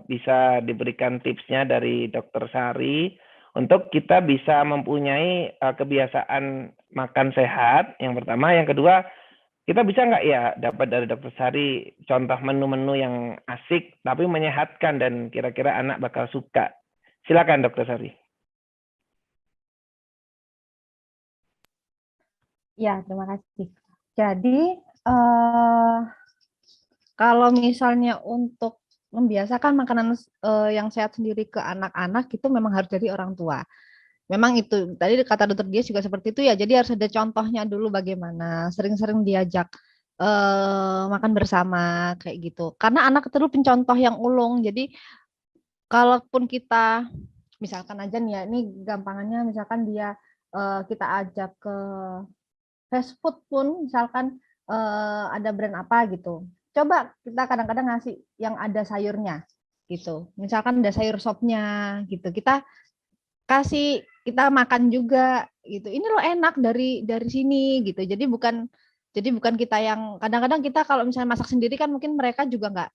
Bisa diberikan tipsnya dari Dokter Sari untuk kita bisa mempunyai kebiasaan makan sehat. Yang pertama, yang kedua, kita bisa nggak ya dapat dari Dokter Sari contoh menu-menu yang asik tapi menyehatkan dan kira-kira anak bakal suka. Silakan Dokter Sari. Ya, terima kasih. Jadi, eh, kalau misalnya untuk membiasakan makanan yang sehat sendiri ke anak-anak itu memang harus dari orang tua. Memang itu tadi kata dokter dia juga seperti itu ya. Jadi harus ada contohnya dulu bagaimana sering-sering diajak makan bersama kayak gitu. Karena anak itu dulu pencontoh yang ulung. Jadi kalaupun kita misalkan aja nih ya, ini gampangannya misalkan dia kita ajak ke fast food pun misalkan ada brand apa gitu. Coba kita kadang-kadang ngasih yang ada sayurnya gitu. Misalkan ada sayur sopnya gitu. Kita makan juga gitu. Ini loh enak dari sini gitu. Jadi bukan kita yang kadang-kadang kita kalau misalnya masak sendiri kan mungkin mereka juga nggak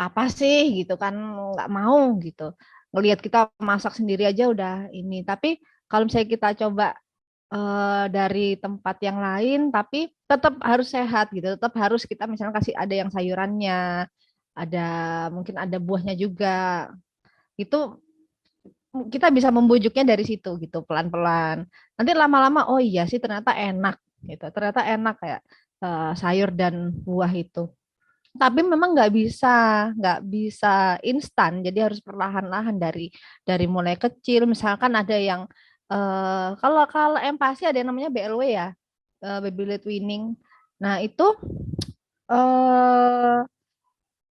apa sih gitu kan nggak mau gitu. Ngelihat kita masak sendiri aja udah ini. Tapi kalau misalnya kita coba dari tempat yang lain tapi tetap harus sehat gitu, tetap harus kita misalnya kasih ada yang sayurannya, ada mungkin ada buahnya juga. Itu kita bisa membujuknya dari situ gitu pelan-pelan. Nanti lama-lama oh iya sih ternyata enak gitu. Ternyata enak kayak sayur dan buah itu. Tapi memang nggak bisa instan. Jadi harus perlahan-lahan dari mulai kecil. Misalkan ada yang kalau kalau empasi ada yang namanya BLW ya, baby led weaning. Nah itu eh,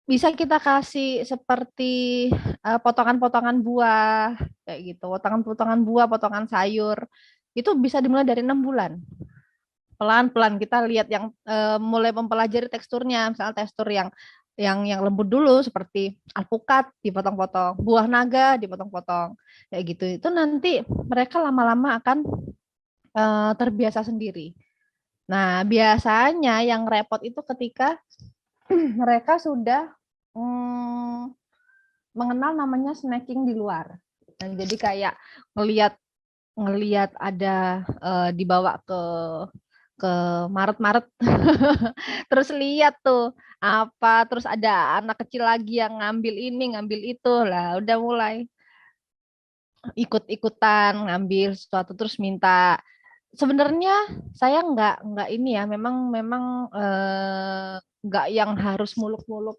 bisa kita kasih seperti potongan-potongan buah kayak gitu, potongan-potongan buah, potongan sayur. Itu bisa dimulai dari 6 bulan. Pelan-pelan kita lihat yang mulai mempelajari teksturnya, misalnya tekstur yang lembut dulu seperti alpukat dipotong-potong, buah naga dipotong-potong kayak gitu. Itu nanti mereka lama-lama akan terbiasa sendiri. Nah, biasanya yang repot itu ketika mereka sudah mengenal namanya snacking di luar. Dan jadi kayak ngelihat ngelihat ada dibawa ke Maret-Maret terus lihat tuh apa terus ada anak kecil lagi yang ngambil ini ngambil itu lah udah mulai ikut-ikutan ngambil sesuatu terus minta sebenarnya saya nggak ini ya memang memang nggak yang harus muluk-muluk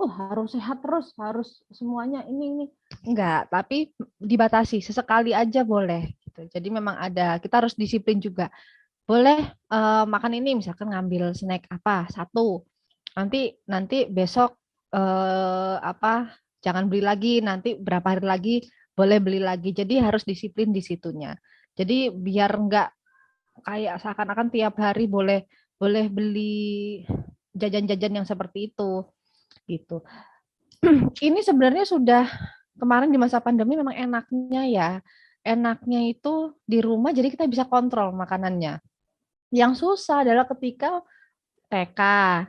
harus sehat terus harus semuanya ini enggak tapi dibatasi sesekali aja boleh gitu jadi memang ada kita harus disiplin juga boleh makan ini misalkan ngambil snack apa satu nanti nanti besok apa jangan beli lagi nanti berapa hari lagi boleh beli lagi jadi harus disiplin di situnya jadi biar enggak kayak seakan-akan tiap hari boleh boleh beli jajan-jajan yang seperti itu gitu ini sebenarnya sudah kemarin di masa pandemi memang enaknya itu di rumah jadi kita bisa kontrol makanannya yang susah adalah ketika TK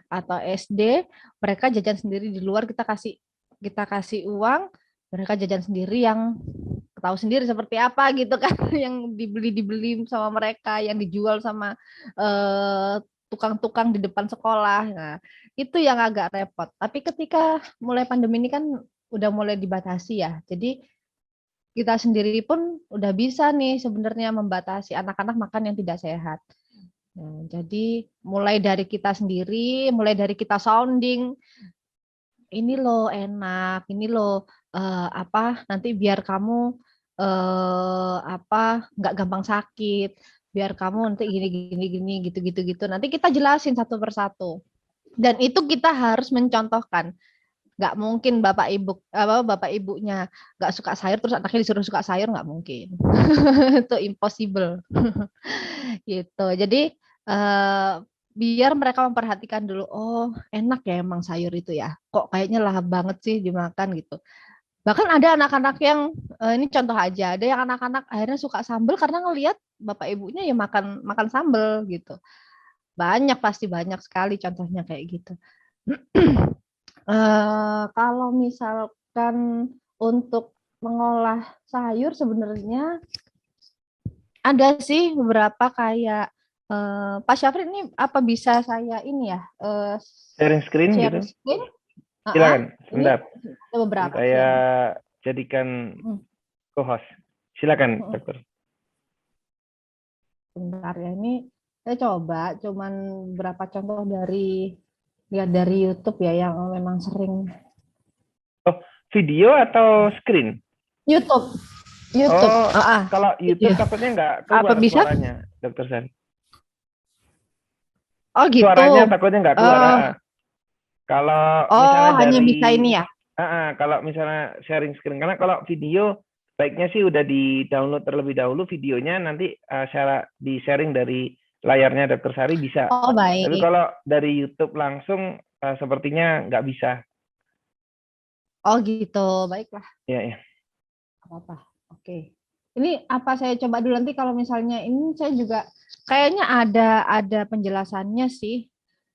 atau SD mereka jajan sendiri di luar kita kasih uang mereka jajan sendiri yang tahu sendiri seperti apa gitu kan yang dibeli sama mereka yang dijual sama tukang-tukang di depan sekolah nah itu yang agak repot tapi ketika mulai pandemi ini kan udah mulai dibatasi ya jadi kita sendiri pun udah bisa nih sebenarnya membatasi anak-anak makan yang tidak sehat. Nah, jadi mulai dari kita sendiri, mulai dari kita sounding, ini loh enak, ini loh apa nanti biar kamu apa nggak gampang sakit, biar kamu nanti gini gini gini gitu gitu gitu. Nanti kita jelasin satu persatu. Dan itu kita harus mencontohkan. Nggak mungkin bapak ibunya nggak suka sayur terus anaknya disuruh suka sayur nggak mungkin. Itu impossible. Gitu. Jadi biar mereka memperhatikan dulu, oh enak ya emang sayur itu ya, kok kayaknya lahap banget sih dimakan gitu. Bahkan ada anak-anak yang ini contoh aja, ada yang anak-anak akhirnya suka sambal karena ngelihat bapak ibunya ya makan makan sambal gitu. Banyak, pasti banyak sekali contohnya kayak gitu. Kalau misalkan untuk mengolah sayur sebenarnya ada sih beberapa kayak Pak Syafrin ini apa bisa saya ini ya Sharing screen share gitu. screen? Silakan, Ini sebentar. ada beberapa Saya share. jadikan Hmm, co-host. Silakan, hmm. dokter. Bentar ya, ini saya coba cuman beberapa contoh dari lihat dari YouTube ya yang memang sering. Oh, video atau screen? YouTube, YouTube. Oh, kalau YouTube Video. takutnya nggak Apa keluar bisa? suaranya, dokter Sari. Oh gitu. Suaranya takutnya nggak keluar. Eh, Kalau oh misalnya hanya bisa dari, ini ya. kalau misalnya sharing screen, karena kalau video baiknya sih udah di download terlebih dahulu videonya, nanti di sharing dari layarnya dokter Sari bisa. Oh Tapi baik. kalau dari YouTube langsung sepertinya nggak bisa. Oh gitu. Baiklah. Ya, ya. Apa-apa. Oke. Ini apa saya coba dulu nanti kalau misalnya ini saya juga kayaknya ada penjelasannya sih.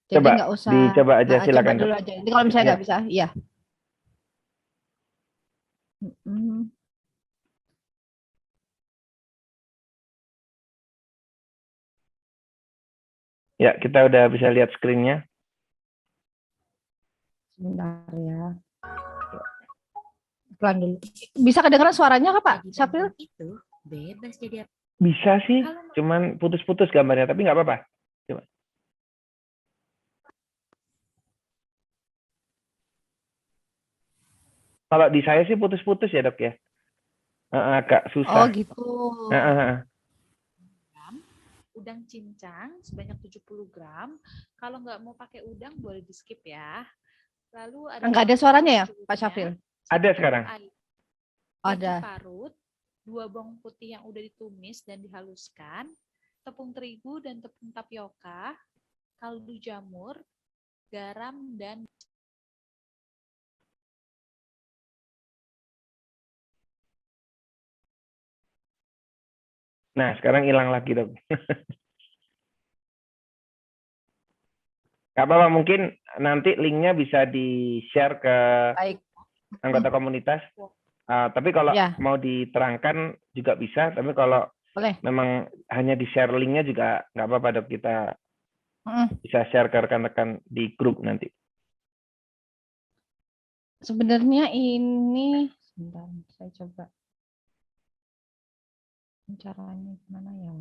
Jadi Coba nggak usah dicoba aja, coba silakan dok. dulu aja. Jadi kalau misalnya Ya, nggak bisa, iya. Mm, ya kita udah bisa lihat screen-nya. Sebentar ya. Pelan dulu. Bisa kedengaran suaranya kak Pak Syafril? Itu bebas jadi apa? Bisa sih, cuman putus-putus gambarnya, tapi nggak apa-apa. Coba. Kalau di saya sih putus-putus ya dok ya. Agak Oh susah. gitu. Udang cincang sebanyak 70 gram. Kalau nggak mau pakai udang boleh di skip ya. Lalu ada Nggak ada suaranya ya Pak Syafril? Ada sekarang. Ada. Parut, 2 bawang putih yang udah ditumis dan dihaluskan, tepung terigu dan tepung tapioka, kaldu jamur, garam dan Nah, sekarang hilang lagi dok. Gak apa-apa, mungkin nanti linknya bisa di-share ke Baik. anggota komunitas. Tapi kalau Ya. mau diterangkan juga bisa, tapi kalau Boleh. memang hanya di-share linknya juga nggak apa-apa dok, kita bisa share ke rekan-rekan di grup nanti. Sebenarnya ini, sebentar, saya coba caranya gimana ya.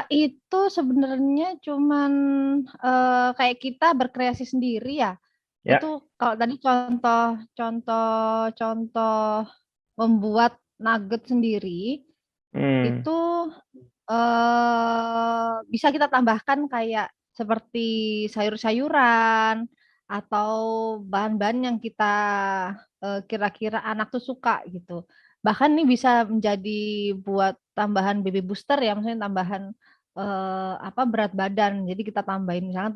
Itu sebenarnya cuman kayak kita berkreasi sendiri ya. Ya. Itu kalau tadi contoh membuat nugget sendiri itu bisa kita tambahkan kayak seperti sayur-sayuran atau bahan-bahan yang kita kira-kira anak tuh suka gitu. Bahkan ini bisa menjadi buat tambahan baby booster ya, maksudnya tambahan berat badan. Jadi kita tambahin misalnya